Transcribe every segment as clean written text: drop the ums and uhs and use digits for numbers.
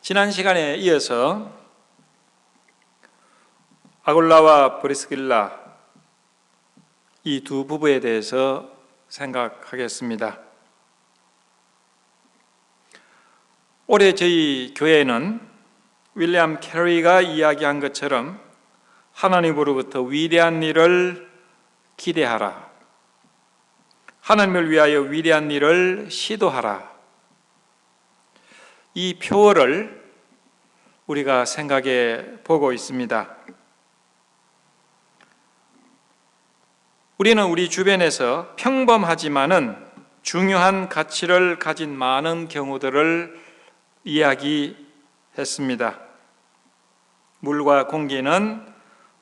지난 시간에 이어서 아굴라와 브리스길라 이 두 부부에 대해서 생각하겠습니다. 올해 저희 교회는 윌리엄 캐리가 이야기한 것처럼 하나님으로부터 위대한 일을 기대하라, 하나님을 위하여 위대한 일을 시도하라, 이 표어를 우리가 생각해 보고 있습니다. 우리는 우리 주변에서 평범하지만은 중요한 가치를 가진 많은 경우들을 이야기했습니다. 물과 공기는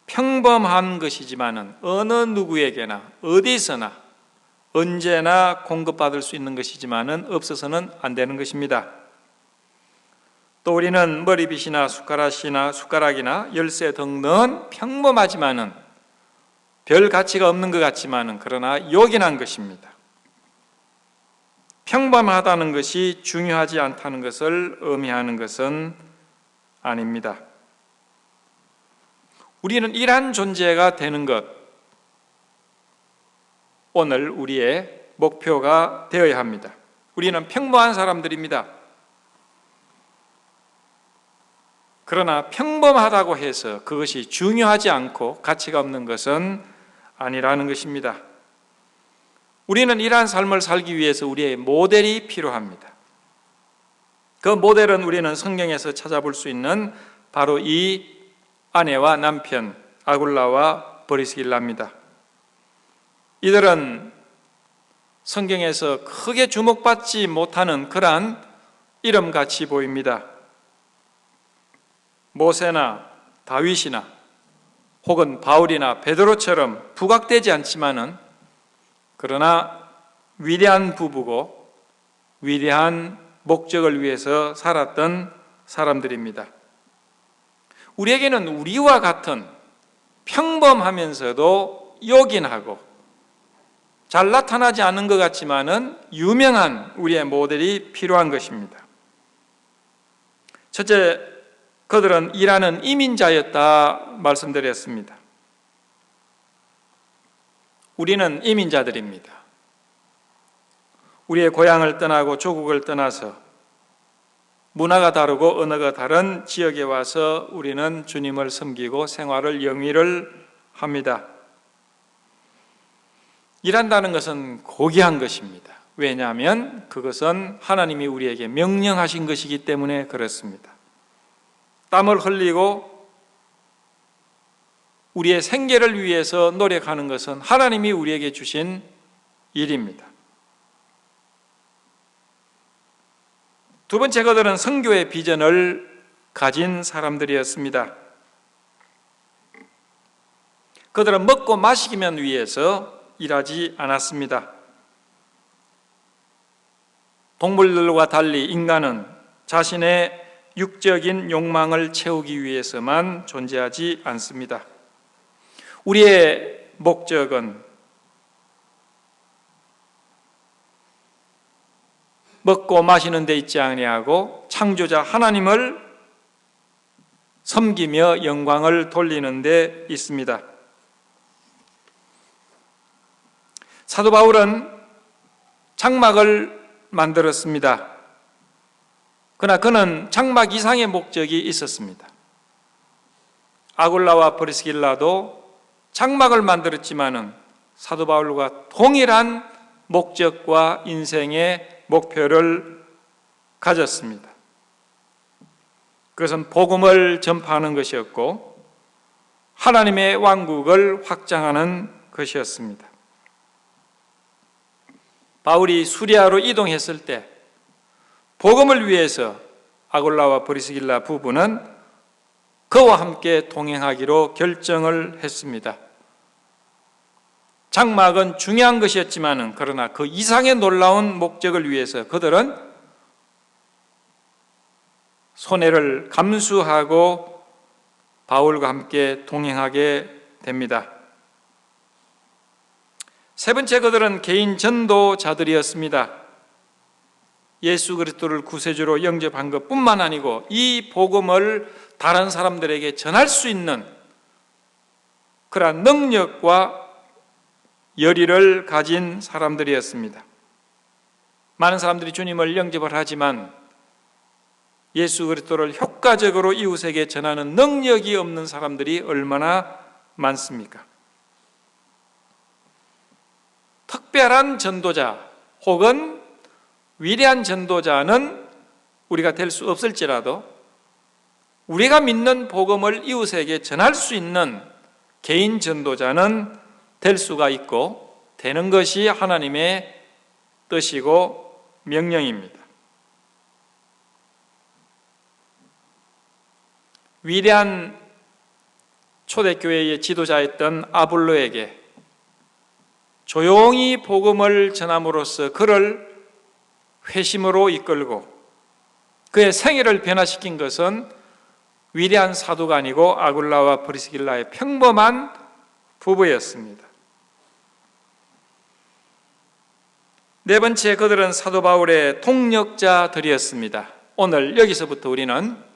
평범한 것이지만은 어느 누구에게나 어디서나 언제나 공급받을 수 있는 것이지만은 없어서는 안 되는 것입니다. 또 우리는 머리빗이나 숟가락이나 열쇠 등은 평범하지만은 별 가치가 없는 것 같지만은 그러나 요긴한 것입니다. 평범하다는 것이 중요하지 않다는 것을 의미하는 것은 아닙니다. 우리는 이러한 존재가 되는 것, 오늘 우리의 목표가 되어야 합니다. 우리는 평범한 사람들입니다. 그러나 평범하다고 해서 그것이 중요하지 않고 가치가 없는 것은 아니라는 것입니다. 우리는 이러한 삶을 살기 위해서 우리의 모델이 필요합니다. 그 모델은 우리는 성경에서 찾아볼 수 있는 바로 이 아내와 남편 아굴라와 브리스길라입니다. 이들은 성경에서 크게 주목받지 못하는 그러한 이름같이 보입니다. 모세나 다윗이나 혹은 바울이나 베드로처럼 부각되지 않지만은 그러나 위대한 부부고 위대한 목적을 위해서 살았던 사람들입니다. 우리에게는 우리와 같은 평범하면서도 요긴하고 잘 나타나지 않는 것 같지만은 유명한 우리의 모델이 필요한 것입니다. 첫째, 그들은 일하는 이민자였다 말씀드렸습니다. 우리는 이민자들입니다. 우리의 고향을 떠나고 조국을 떠나서 문화가 다르고 언어가 다른 지역에 와서 우리는 주님을 섬기고 생활을 영위를 합니다. 일한다는 것은 고귀한 것입니다. 왜냐하면 그것은 하나님이 우리에게 명령하신 것이기 때문에 그렇습니다. 땀을 흘리고 우리의 생계를 위해서 노력하는 것은 하나님이 우리에게 주신 일입니다. 두 번째, 그들은 선교의 비전을 가진 사람들이었습니다. 그들은 먹고 마시기만 위해서 일하지 않았습니다. 동물들과 달리 인간은 자신의 육적인 욕망을 채우기 위해서만 존재하지 않습니다. 우리의 목적은 먹고 마시는 데 있지 아니하고 창조자 하나님을 섬기며 영광을 돌리는 데 있습니다. 사도 바울은 장막을 만들었습니다. 그러나 그는 장막 이상의 목적이 있었습니다. 아굴라와 브리스길라도 장막을 만들었지만은 사도 바울과 동일한 목적과 인생의 목표를 가졌습니다. 그것은 복음을 전파하는 것이었고 하나님의 왕국을 확장하는 것이었습니다. 바울이 수리아로 이동했을 때 복음을 위해서 아굴라와 브리스길라 부부는 그와 함께 동행하기로 결정을 했습니다. 장막은 중요한 것이었지만은 그러나 그 이상의 놀라운 목적을 위해서 그들은 손해를 감수하고 바울과 함께 동행하게 됩니다. 세 번째, 그들은 개인 전도자들이었습니다. 예수 그리스도를 구세주로 영접한 것뿐만 아니고 이 복음을 다른 사람들에게 전할 수 있는 그러한 능력과 열의를 가진 사람들이었습니다. 많은 사람들이 주님을 영접을 하지만 예수 그리스도를 효과적으로 이웃에게 전하는 능력이 없는 사람들이 얼마나 많습니까? 특별한 전도자 혹은 위대한 전도자는 우리가 될 수 없을지라도 우리가 믿는 복음을 이웃에게 전할 수 있는 개인 전도자는 될 수가 있고 되는 것이 하나님의 뜻이고 명령입니다. 위대한 초대교회의 지도자였던 아볼로에게 조용히 복음을 전함으로써 그를 회심으로 이끌고 그의 생애를 변화시킨 것은 위대한 사도가 아니고 아굴라와 브리스길라의 평범한 부부였습니다. 네 번째, 그들은 사도 바울의 동력자들이었습니다. 오늘 여기서부터 우리는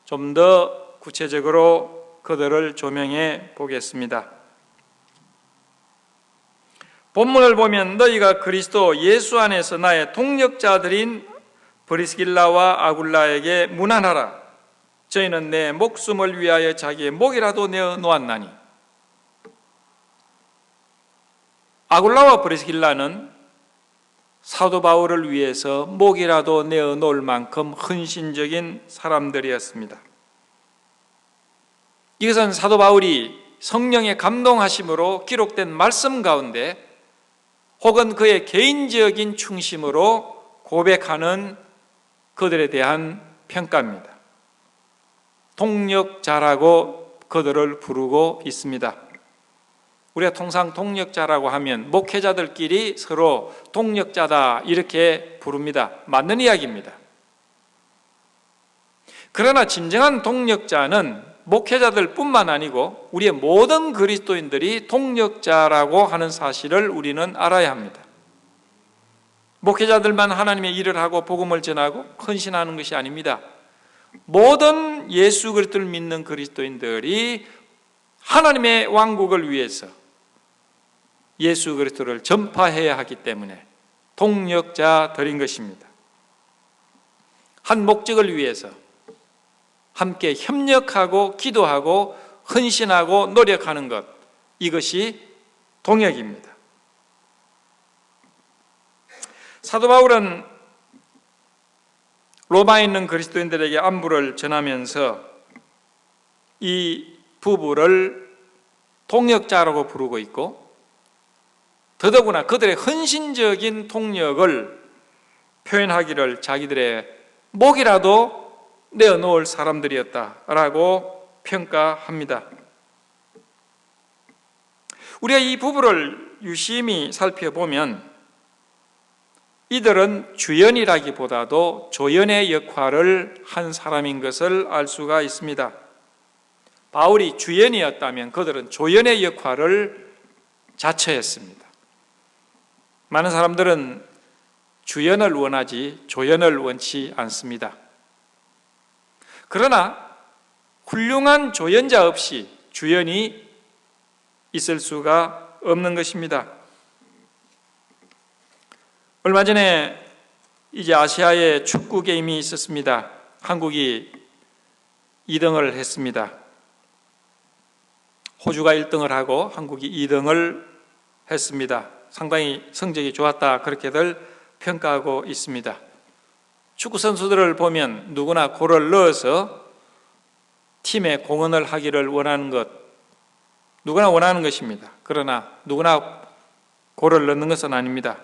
좀 더 구체적으로 그들을 조명해 보겠습니다. 본문을 보면 너희가 그리스도 예수 안에서 나의 동력자들인 브리스길라와 아굴라에게 문안하라. 저희는 내 목숨을 위하여 자기의 목이라도 내어 놓았나니. 아굴라와 브리스길라는 사도 바울을 위해서 목이라도 내어 놓을 만큼 헌신적인 사람들이었습니다. 이것은 사도 바울이 성령의 감동하심으로 기록된 말씀 가운데 혹은 그의 개인적인 충심으로 고백하는 그들에 대한 평가입니다. 동력자라고 그들을 부르고 있습니다. 우리가 통상 동력자라고 하면 목회자들끼리 서로 동력자다 이렇게 부릅니다. 맞는 이야기입니다. 그러나 진정한 동력자는 목회자들뿐만 아니고 우리의 모든 그리스도인들이 동력자라고 하는 사실을 우리는 알아야 합니다. 목회자들만 하나님의 일을 하고 복음을 전하고 헌신하는 것이 아닙니다. 모든 예수 그리스도를 믿는 그리스도인들이 하나님의 왕국을 위해서 예수 그리스도를 전파해야 하기 때문에 동력자들인 것입니다. 한 목적을 위해서 함께 협력하고 기도하고 헌신하고 노력하는 것, 이것이 동역입니다. 사도 바울은 로마에 있는 그리스도인들에게 안부를 전하면서 이 부부를 동역자라고 부르고 있고 더더구나 그들의 헌신적인 동력을 표현하기를 자기들의 목이라도 내어놓을 사람들이었다라고 평가합니다. 우리가 이 부부를 유심히 살펴보면 이들은 주연이라기보다도 조연의 역할을 한 사람인 것을 알 수가 있습니다. 바울이 주연이었다면 그들은 조연의 역할을 자처했습니다. 많은 사람들은 주연을 원하지 조연을 원치 않습니다. 그러나 훌륭한 조연자 없이 주연이 있을 수가 없는 것입니다. 얼마 전에 이제 아시아에 축구 게임이 있었습니다. 한국이 2등을 했습니다. 호주가 1등을 하고 한국이 2등을 했습니다. 상당히 성적이 좋았다 그렇게들 평가하고 있습니다. 축구 선수들을 보면 누구나 골을 넣어서 팀에 공헌을 하기를 원하는 것, 누구나 원하는 것입니다. 그러나 누구나 골을 넣는 것은 아닙니다.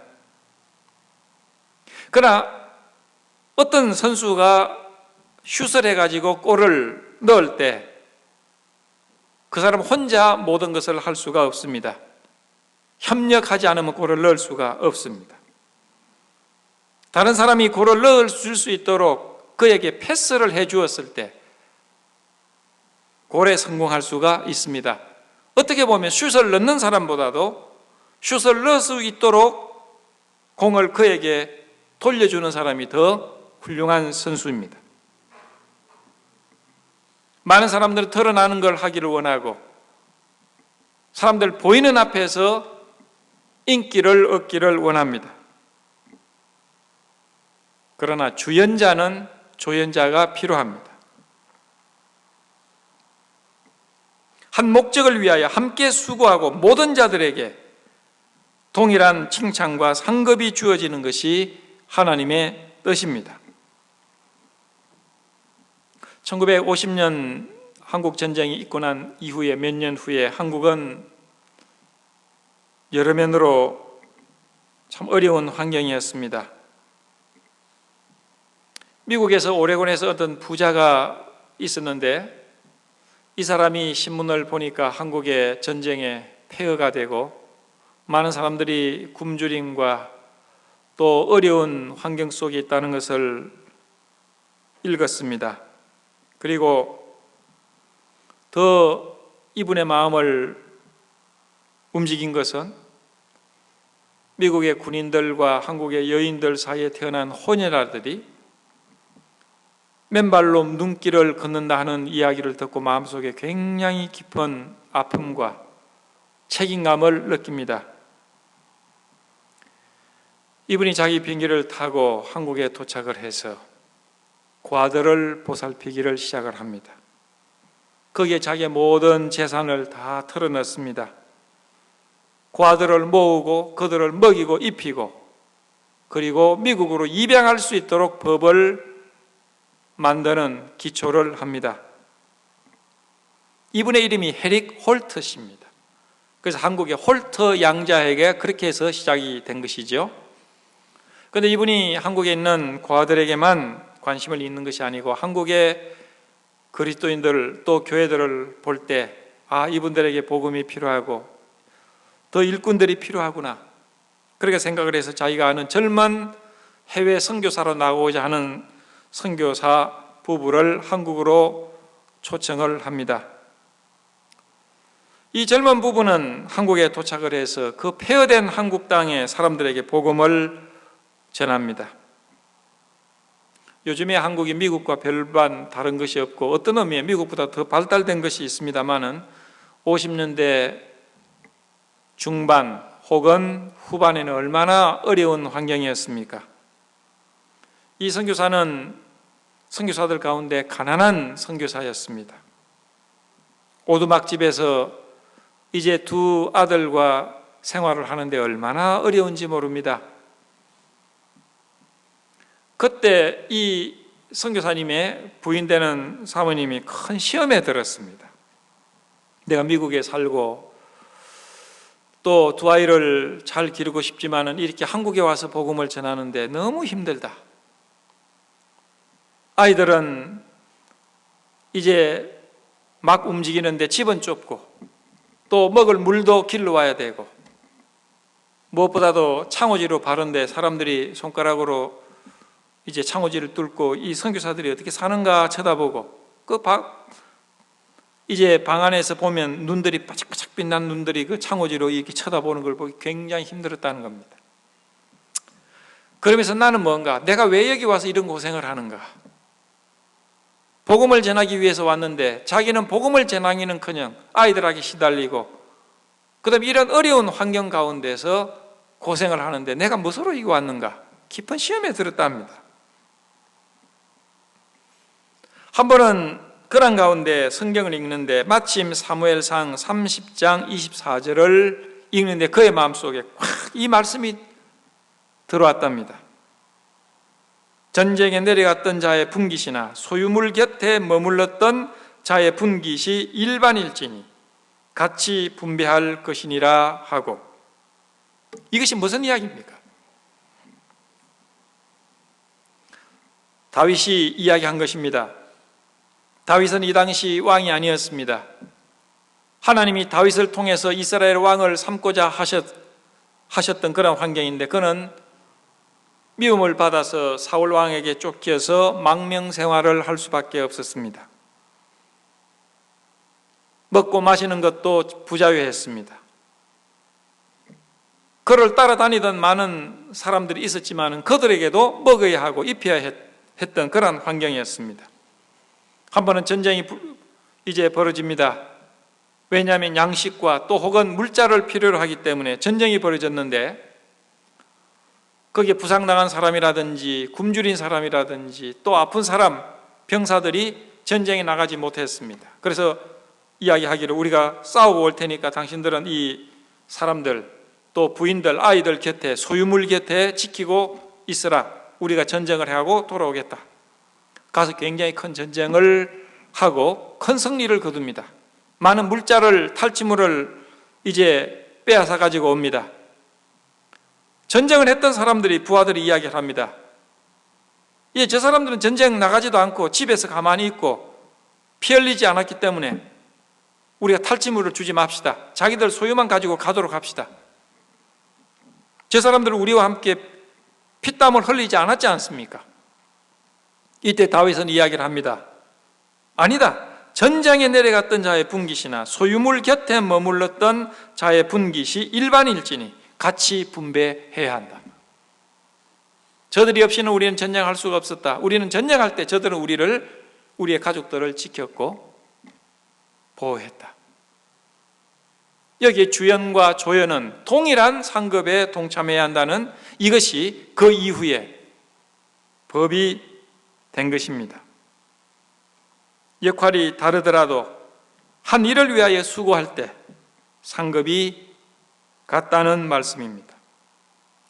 그러나 어떤 선수가 슛을 해가지고 골을 넣을 때 그 사람 혼자 모든 것을 할 수가 없습니다. 협력하지 않으면 골을 넣을 수가 없습니다. 다른 사람이 골을 넣을 수 있도록 그에게 패스를 해 주었을 때 골에 성공할 수가 있습니다. 어떻게 보면 슛을 넣는 사람보다도 슛을 넣을 수 있도록 공을 그에게 돌려주는 사람이 더 훌륭한 선수입니다. 많은 사람들은 드러나는 걸 하기를 원하고 사람들 보이는 앞에서 인기를 얻기를 원합니다. 그러나 주연자는 조연자가 필요합니다. 한 목적을 위하여 함께 수고하고 모든 자들에게 동일한 칭찬과 상급이 주어지는 것이 하나님의 뜻입니다. 1950년 한국 전쟁이 있고 난 이후에 몇 년 후에 한국은 여러 면으로 참 어려운 환경이었습니다. 미국에서 오레곤에서 어떤 부자가 있었는데 이 사람이 신문을 보니까 한국의 전쟁에 폐허가 되고 많은 사람들이 굶주림과 또 어려운 환경 속에 있다는 것을 읽었습니다. 그리고 더 이분의 마음을 움직인 것은 미국의 군인들과 한국의 여인들 사이에 태어난 혼혈아들이 맨발로 눈길을 걷는다 하는 이야기를 듣고 마음속에 굉장히 깊은 아픔과 책임감을 느낍니다. 이분이 자기 비행기를 타고 한국에 도착을 해서 과들을 보살피기를 시작을 합니다. 거기에 자기의 모든 재산을 다 털어넣습니다. 과들을 모으고 그들을 먹이고 입히고 그리고 미국으로 입양할 수 있도록 법을 만드는 기초를 합니다. 이분의 이름이 헤릭 홀트씨입니다. 그래서 한국의 홀트 양자에게 그렇게 해서 시작이 된 것이죠. 그런데 이분이 한국에 있는 과들에게만 관심을 잇는 것이 아니고 한국의 그리스도인들 또 교회들을 볼 때 이분들에게 복음이 필요하고 더 일꾼들이 필요하구나 그렇게 생각을 해서 자기가 아는 젊은 해외 선교사로 나오고자 하는 선교사 부부를 한국으로 초청을 합니다. 이 젊은 부부는 한국에 도착을 해서 그 폐허된 한국 땅의 사람들에게 복음을 전합니다. 요즘에 한국이 미국과 별반 다른 것이 없고 어떤 의미에 미국보다 더 발달된 것이 있습니다마는 50년대 중반 혹은 후반에는 얼마나 어려운 환경이었습니까? 이 선교사는 선교사들 가운데 가난한 선교사였습니다. 오두막집에서 이제 두 아들과 생활을 하는데 얼마나 어려운지 모릅니다. 그때 이 선교사님의 부인되는 사모님이 큰 시험에 들었습니다. 내가 미국에 살고 또 두 아이를 잘 기르고 싶지만은 이렇게 한국에 와서 복음을 전하는데 너무 힘들다. 아이들은 이제 막 움직이는데 집은 좁고 또 먹을 물도 길러 와야 되고 무엇보다도 창호지로 바른데 사람들이 손가락으로 이제 창호지를 뚫고 이 선교사들이 어떻게 사는가 쳐다보고 이제 방 안에서 보면 눈들이 바짝바짝 빛난 눈들이 그 창호지로 이렇게 쳐다보는 걸 보기 굉장히 힘들었다는 겁니다. 그러면서 나는 뭔가 내가 왜 여기 와서 이런 고생을 하는가? 복음을 전하기 위해서 왔는데 자기는 복음을 전하기는커녕 아이들에게 시달리고 그다음에 이런 어려운 환경 가운데서 고생을 하는데 내가 무엇으로 이거 왔는가? 깊은 시험에 들었답니다. 한 번은 그런 가운데 성경을 읽는데 마침 사무엘상 30장 24절을 읽는데 그의 마음속에 확 이 말씀이 들어왔답니다. 전쟁에 내려갔던 자의 분깃이나 소유물 곁에 머물렀던 자의 분깃이 일반일지니 같이 분배할 것이니라 하고, 이것이 무슨 이야기입니까? 다윗이 이야기한 것입니다. 다윗은 이 당시 왕이 아니었습니다. 하나님이 다윗을 통해서 이스라엘 왕을 삼고자 하셨던 그런 환경인데 그는 미움을 받아서 사울 왕에게 쫓겨서 망명 생활을 할 수밖에 없었습니다. 먹고 마시는 것도 부자유했습니다. 그를 따라다니던 많은 사람들이 있었지만 그들에게도 먹어야 하고 입혀야 했던 그런 환경이었습니다. 한 번은 전쟁이 이제 벌어집니다. 왜냐하면 양식과 또 혹은 물자를 필요로 하기 때문에 전쟁이 벌어졌는데, 거기에 부상당한 사람이라든지 굶주린 사람이라든지 또 아픈 사람, 병사들이 전쟁에 나가지 못했습니다. 그래서 이야기하기를 우리가 싸우고 올 테니까 당신들은 이 사람들 또 부인들, 아이들 곁에, 소유물 곁에 지키고 있으라. 우리가 전쟁을 하고 돌아오겠다. 가서 굉장히 큰 전쟁을 하고 큰 승리를 거둡니다. 많은 물자를, 탈취물을 이제 빼앗아 가지고 옵니다. 전쟁을 했던 사람들이, 부하들이 이야기를 합니다. 예, 저 사람들은 전쟁 나가지도 않고 집에서 가만히 있고 피 흘리지 않았기 때문에 우리가 탈취물을 주지 맙시다. 자기들 소유만 가지고 가도록 합시다. 저 사람들은 우리와 함께 피땀을 흘리지 않았지 않습니까? 이때 다윗은 이야기를 합니다. 아니다. 전장에 내려갔던 자의 분깃이나 소유물 곁에 머물렀던 자의 분깃이 일반일지니 같이 분배해야 한다. 저들이 없이는 우리는 전쟁할 수가 없었다. 우리는 전쟁할 때 저들은 우리의 가족들을 지켰고 보호했다. 여기에 주연과 조연은 동일한 상급에 동참해야 한다는, 이것이 그 이후에 법이 된 것입니다. 역할이 다르더라도 한 일을 위하여 수고할 때 상급이 같다는 말씀입니다.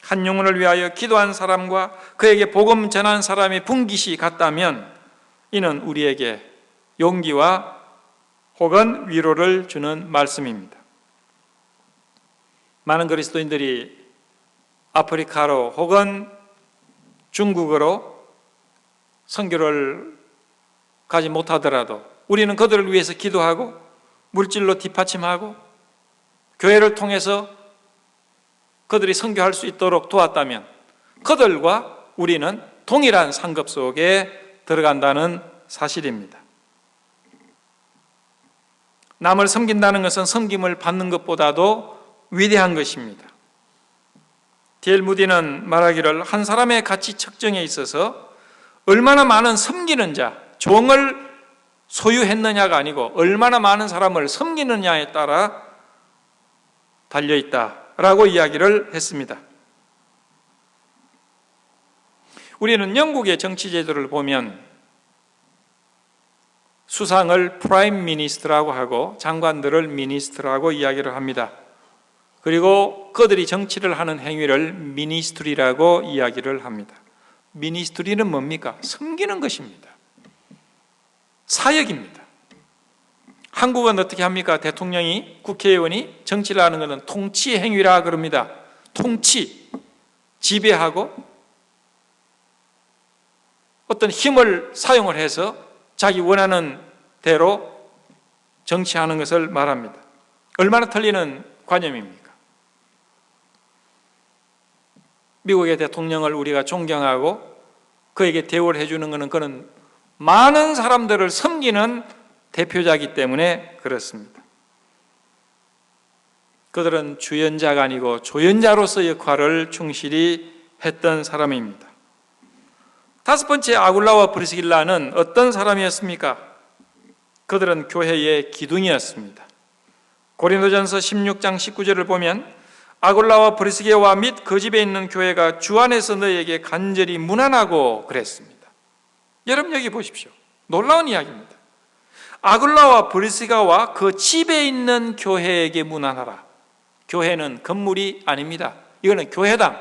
한 영혼을 위하여 기도한 사람과 그에게 복음 전한 사람의 분깃이 같다면 이는 우리에게 용기와 혹은 위로를 주는 말씀입니다. 많은 그리스도인들이 아프리카로 혹은 중국으로 선교를 가지 못하더라도 우리는 그들을 위해서 기도하고 물질로 뒷받침하고 교회를 통해서 그들이 선교할 수 있도록 도왔다면 그들과 우리는 동일한 상급 속에 들어간다는 사실입니다. 남을 섬긴다는 것은 섬김을 받는 것보다도 위대한 것입니다. D.L. 무디는 말하기를 한 사람의 가치 측정에 있어서 얼마나 많은 섬기는 자, 종을 소유했느냐가 아니고 얼마나 많은 사람을 섬기느냐에 따라 달려있다라고 이야기를 했습니다. 우리는 영국의 정치 제도를 보면 수상을 프라임 미니스터라고 하고 장관들을 미니스터라고 이야기를 합니다. 그리고 그들이 정치를 하는 행위를 미니스트리라고 이야기를 합니다. 미니스트리는 뭡니까? 섬기는 것입니다. 사역입니다. 한국은 어떻게 합니까? 대통령이, 국회의원이 정치를 하는 것은 통치 행위라 그럽니다. 통치, 지배하고 어떤 힘을 사용을 해서 자기 원하는 대로 정치하는 것을 말합니다. 얼마나 틀리는 관념입니까? 미국의 대통령을 우리가 존경하고 그에게 대우를 해주는 것은 그는 많은 사람들을 섬기는 대표자이기 때문에 그렇습니다. 그들은 주연자가 아니고 조연자로서 역할을 충실히 했던 사람입니다. 다섯 번째, 아굴라와 브리스길라는 어떤 사람이었습니까? 그들은 교회의 기둥이었습니다. 고린도전서 16장 19절을 보면 아굴라와 브리스게와 및 그 집에 있는 교회가 주 안에서 너희에게 간절히 문안하고 그랬습니다. 여러분 여기 보십시오. 놀라운 이야기입니다. 아굴라와 브리스가와 그 집에 있는 교회에게 문안하라. 교회는 건물이 아닙니다. 이거는 교회당,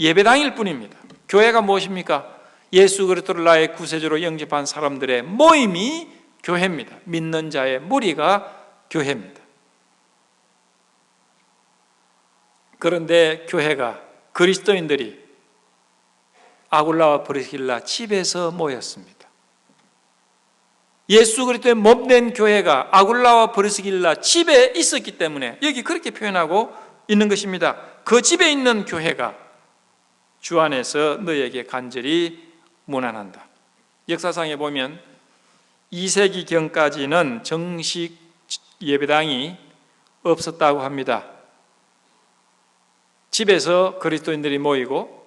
예배당일 뿐입니다. 교회가 무엇입니까? 예수 그리스도를 나의 구세주로 영접한 사람들의 모임이 교회입니다. 믿는 자의 무리가 교회입니다. 그런데 교회가, 그리스도인들이 아굴라와 브리스길라 집에서 모였습니다. 예수 그리스도의 몸된 교회가 아굴라와 브리스길라 집에 있었기 때문에 여기 그렇게 표현하고 있는 것입니다. 그 집에 있는 교회가 주 안에서 너희에게 간절히 문안한다. 역사상에 보면 2세기경까지는 정식 예배당이 없었다고 합니다. 집에서 그리스도인들이 모이고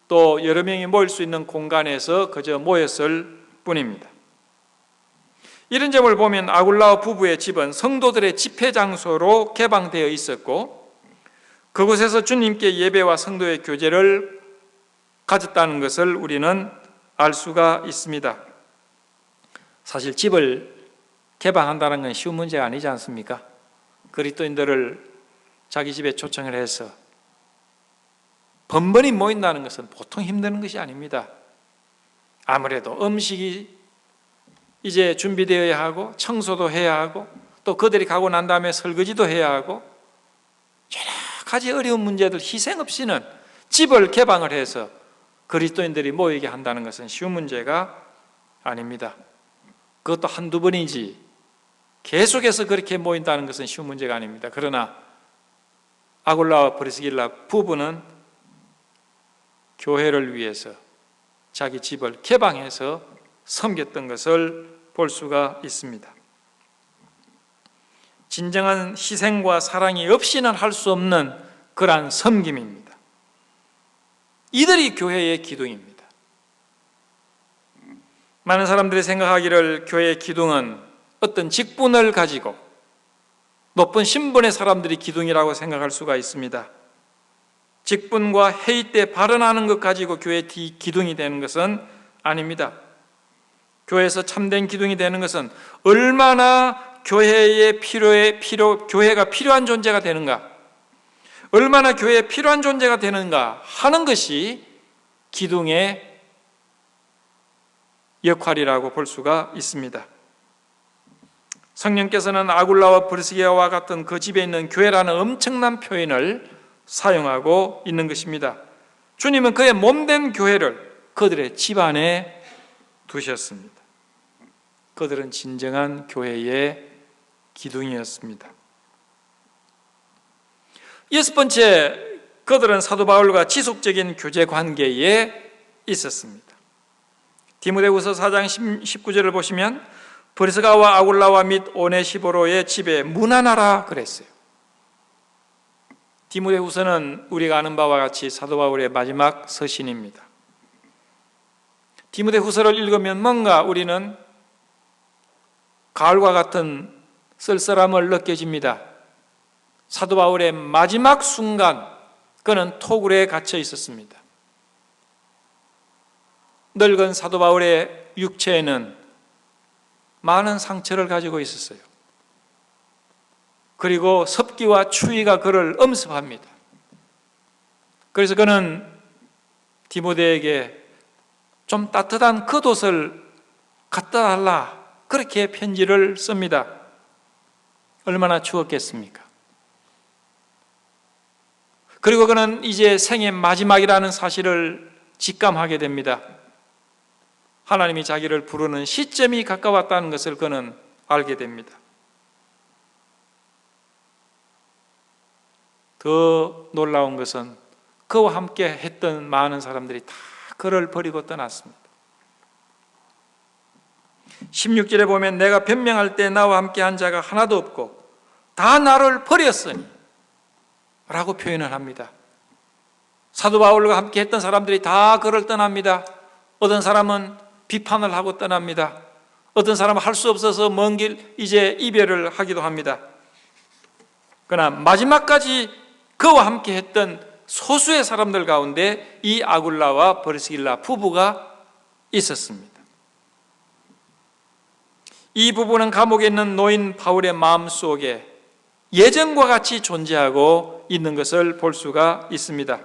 또 여러 명이 모일 수 있는 공간에서 그저 모였을 뿐입니다. 이런 점을 보면 아굴라와 부부의 집은 성도들의 집회 장소로 개방되어 있었고 그곳에서 주님께 예배와 성도의 교제를 가졌다는 것을 우리는 알 수가 있습니다. 사실 집을 개방한다는 건 쉬운 문제가 아니지 않습니까? 그리스도인들을 자기 집에 초청을 해서 번번이 모인다는 것은 보통 힘든 것이 아닙니다. 아무래도 음식이 이제 준비되어야 하고 청소도 해야 하고 또 그들이 가고 난 다음에 설거지도 해야 하고 여러 가지 어려운 문제들 희생 없이는 집을 개방을 해서 그리스도인들이 모이게 한다는 것은 쉬운 문제가 아닙니다. 그것도 한두 번이지 계속해서 그렇게 모인다는 것은 쉬운 문제가 아닙니다. 그러나 아굴라와 브리스길라 부부는 교회를 위해서 자기 집을 개방해서 섬겼던 것을 볼 수가 있습니다. 진정한 희생과 사랑이 없이는 할 수 없는 그러한 섬김입니다. 이들이 교회의 기둥입니다. 많은 사람들이 생각하기를 교회의 기둥은 어떤 직분을 가지고 높은 신분의 사람들이 기둥이라고 생각할 수가 있습니다. 직분과 회의 때 발언하는 것 가지고 교회의 기둥이 되는 것은 아닙니다. 교회에서 참된 기둥이 되는 것은 얼마나 교회가 필요한 존재가 되는가, 얼마나 교회에 필요한 존재가 되는가 하는 것이 기둥의 역할이라고 볼 수가 있습니다. 성령께서는 아굴라와 브리스기라와 같은 그 집에 있는 교회라는 엄청난 표현을 사용하고 있는 것입니다. 주님은 그의 몸된 교회를 그들의 집 안에 두셨습니다. 그들은 진정한 교회의 기둥이었습니다. 여섯 번째, 그들은 사도 바울과 지속적인 교제 관계에 있었습니다. 디모데후서 4장 19절을 보시면 브리스가와 아굴라와 및 오네시보로의 집에 문안하라 그랬어요. 디모데후서는 우리가 아는 바와 같이 사도 바울의 마지막 서신입니다. 디모데후서를 읽으면 뭔가 우리는 가을과 같은 쓸쓸함을 느껴집니다. 사도 바울의 마지막 순간 그는 토굴에 갇혀 있었습니다. 늙은 사도 바울의 육체에는 많은 상처를 가지고 있었어요. 그리고 습기와 추위가 그를 엄습합니다. 그래서 그는 디모데에게 좀 따뜻한 겉옷을 갖다 달라 그렇게 편지를 씁니다. 얼마나 추웠겠습니까? 그리고 그는 이제 생의 마지막이라는 사실을 직감하게 됩니다. 하나님이 자기를 부르는 시점이 가까웠다는 것을 그는 알게 됩니다. 더 놀라운 것은 그와 함께 했던 많은 사람들이 다 그를 버리고 떠났습니다. 16절에 보면 내가 변명할 때 나와 함께 한 자가 하나도 없고 다 나를 버렸으니 라고 표현을 합니다. 사도 바울과 함께 했던 사람들이 다 그를 떠납니다. 어떤 사람은 비판을 하고 떠납니다. 어떤 사람은 할 수 없어서 먼 길 이제 이별을 하기도 합니다. 그러나 마지막까지 그와 함께 했던 소수의 사람들 가운데 이 아굴라와 브리스길라 부부가 있었습니다. 이 부부는 감옥에 있는 노인 바울의 마음속에 예전과 같이 존재하고 있는 것을 볼 수가 있습니다.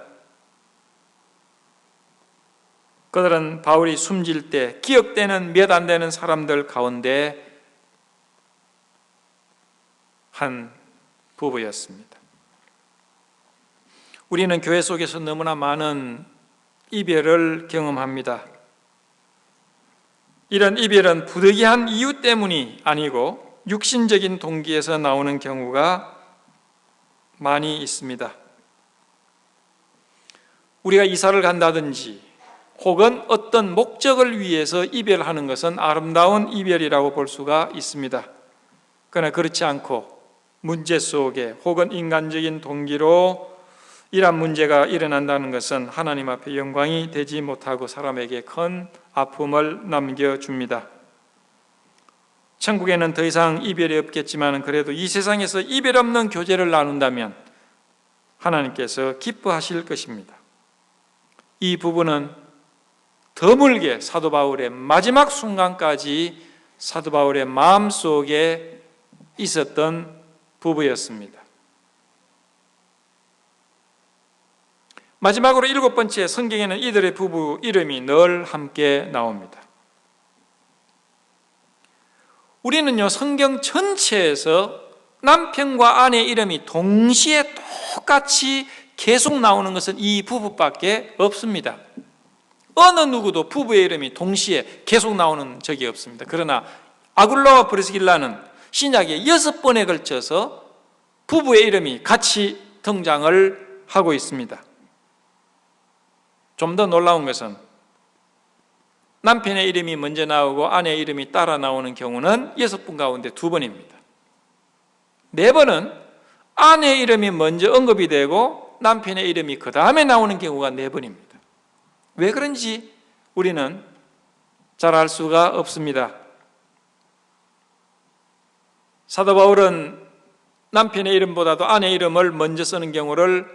그들은 바울이 숨질 때 기억되는 몇 안 되는 사람들 가운데 한 부부였습니다. 우리는 교회 속에서 너무나 많은 이별을 경험합니다. 이런 이별은 부득이한 이유 때문이 아니고 육신적인 동기에서 나오는 경우가 많이 있습니다. 우리가 이사를 간다든지 혹은 어떤 목적을 위해서 이별하는 것은 아름다운 이별이라고 볼 수가 있습니다. 그러나 그렇지 않고 문제 속에 혹은 인간적인 동기로 이러한 문제가 일어난다는 것은 하나님 앞에 영광이 되지 못하고 사람에게 큰 아픔을 남겨줍니다. 천국에는 더 이상 이별이 없겠지만 그래도 이 세상에서 이별 없는 교제를 나눈다면 하나님께서 기뻐하실 것입니다. 이 부분은 드물게 사도 바울의 마지막 순간까지 사도 바울의 마음속에 있었던 부부였습니다. 마지막으로 7번째, 성경에는 이들의 부부 이름이 늘 함께 나옵니다. 우리는요, 성경 전체에서 남편과 아내 이름이 동시에 똑같이 계속 나오는 것은 이 부부밖에 없습니다. 어느 누구도 부부의 이름이 동시에 계속 나오는 적이 없습니다. 그러나 아굴라와 브리스길라는 신약에 6번에 걸쳐서 부부의 이름이 같이 등장을 하고 있습니다. 좀 더 놀라운 것은 남편의 이름이 먼저 나오고 아내의 이름이 따라 나오는 경우는 6번 가운데 2번입니다. 4번은 아내의 이름이 먼저 언급이 되고 남편의 이름이 그 다음에 나오는 경우가 4번입니다. 왜 그런지 우리는 잘 알 수가 없습니다. 사도 바울은 남편의 이름보다도 아내의 이름을 먼저 쓰는 경우를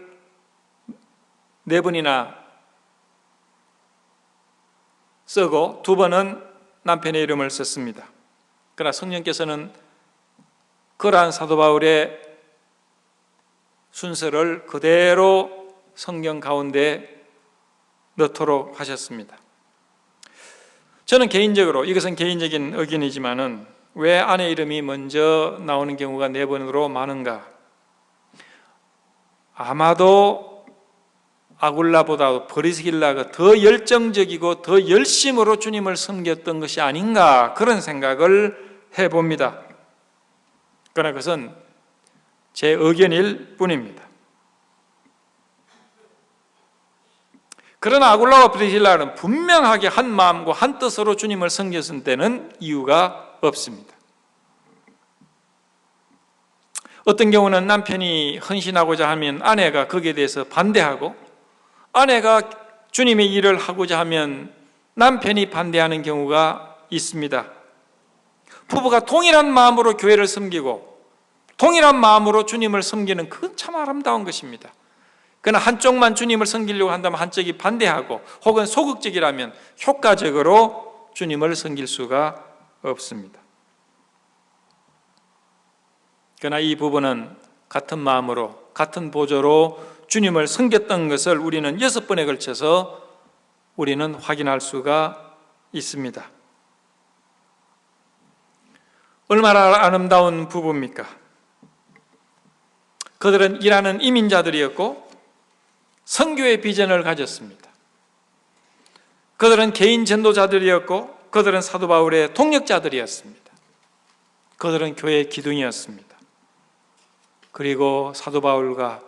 4번이나 쓰고 2번은 남편의 이름을 썼습니다. 그러나 성령께서는 그러한 사도 바울의 순서를 그대로 성경 가운데 넣도록 하셨습니다. 저는 개인적으로, 이것은 개인적인 의견이지만은 왜 아내 이름이 먼저 나오는 경우가 4번으로 많은가? 아마도 아굴라보다 브리스길라가 더 열정적이고 더 열심으로 주님을 섬겼던 것이 아닌가, 그런 생각을 해봅니다. 그러나 그것은 제 의견일 뿐입니다. 그러나 아굴라와 브리스길라는 분명하게 한 마음과 한 뜻으로 주님을 섬겼을 때는 이유가 없습니다. 어떤 경우는 남편이 헌신하고자 하면 아내가 거기에 대해서 반대하고, 아내가 주님의 일을 하고자 하면 남편이 반대하는 경우가 있습니다. 부부가 동일한 마음으로 교회를 섬기고 동일한 마음으로 주님을 섬기는, 그건 참 아름다운 것입니다. 그러나 한쪽만 주님을 섬기려고 한다면 한쪽이 반대하고 혹은 소극적이라면 효과적으로 주님을 섬길 수가 없습니다. 그러나 이 부부는 같은 마음으로 같은 보조로 주님을 섬겼던 것을 우리는 6번에 걸쳐서 우리는 확인할 수가 있습니다. 얼마나 아름다운 부부입니까? 그들은 일하는 이민자들이었고 선교의 비전을 가졌습니다. 그들은 개인 전도자들이었고 그들은 사도 바울의 동역자들이었습니다. 그들은 교회의 기둥이었습니다. 그리고 사도 바울과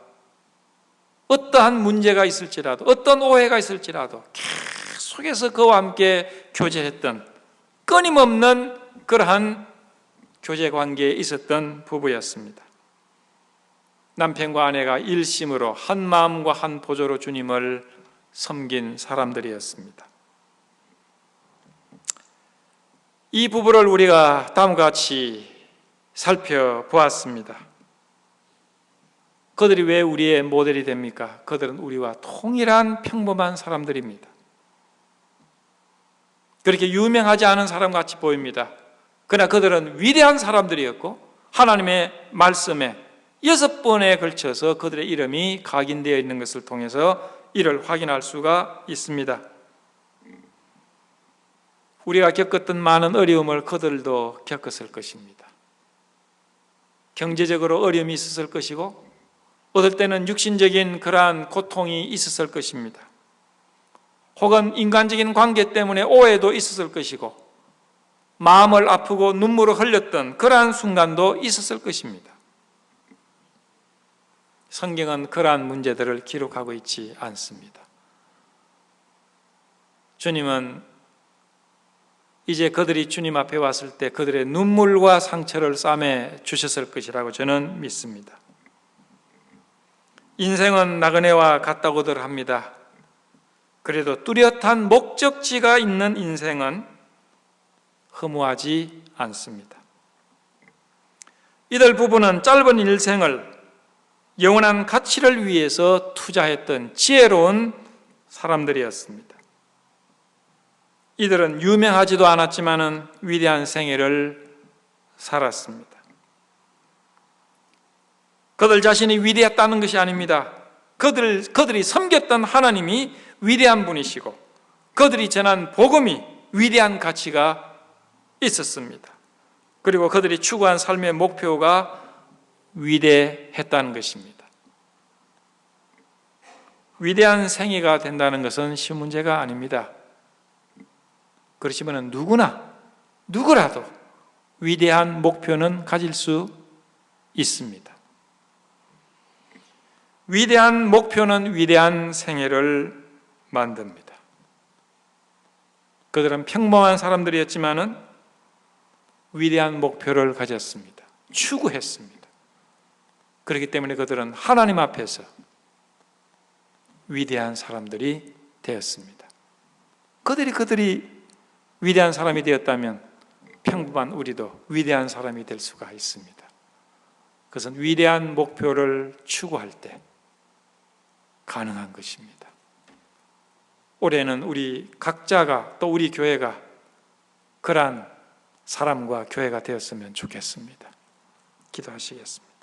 어떠한 문제가 있을지라도, 어떤 오해가 있을지라도 계속해서 그와 함께 교제했던, 끊임없는 그러한 교제 관계에 있었던 부부였습니다. 남편과 아내가 일심으로 한 마음과 한 보조로 주님을 섬긴 사람들이었습니다. 이 부부를 우리가 다음과 같이 살펴보았습니다. 그들이 왜 우리의 모델이 됩니까? 그들은 우리와 동일한 평범한 사람들입니다. 그렇게 유명하지 않은 사람 같이 보입니다. 그러나 그들은 위대한 사람들이었고 하나님의 말씀에 6번에 걸쳐서 그들의 이름이 각인되어 있는 것을 통해서 이를 확인할 수가 있습니다. 우리가 겪었던 많은 어려움을 그들도 겪었을 것입니다. 경제적으로 어려움이 있었을 것이고 어떨 때는 육신적인 그러한 고통이 있었을 것입니다. 혹은 인간적인 관계 때문에 오해도 있었을 것이고 마음을 아프고 눈물을 흘렸던 그러한 순간도 있었을 것입니다. 성경은 그러한 문제들을 기록하고 있지 않습니다. 주님은 이제 그들이 주님 앞에 왔을 때 그들의 눈물과 상처를 싸매 주셨을 것이라고 저는 믿습니다. 인생은 나그네와 같다고들 합니다. 그래도 뚜렷한 목적지가 있는 인생은 허무하지 않습니다. 이들 부부는 짧은 일생을 영원한 가치를 위해서 투자했던 지혜로운 사람들이었습니다. 이들은 유명하지도 않았지만은 위대한 생애를 살았습니다. 그들 자신이 위대했다는 것이 아닙니다. 그들이 섬겼던 하나님이 위대한 분이시고 그들이 전한 복음이 위대한 가치가 있었습니다. 그리고 그들이 추구한 삶의 목표가 위대했다는 것입니다. 위대한 생애가 된다는 것은 쉬운 문제가 아닙니다. 그렇지만 누구라도 위대한 목표는 가질 수 있습니다. 위대한 목표는 위대한 생애를 만듭니다. 그들은 평범한 사람들이었지만은 위대한 목표를 가졌습니다. 추구했습니다. 그렇기 때문에 그들은 하나님 앞에서 위대한 사람들이 되었습니다. 그들이 위대한 사람이 되었다면 평범한 우리도 위대한 사람이 될 수가 있습니다. 그것은 위대한 목표를 추구할 때 가능한 것입니다. 올해는 우리 각자가 또 우리 교회가 그러한 사람과 교회가 되었으면 좋겠습니다. 기도하시겠습니다.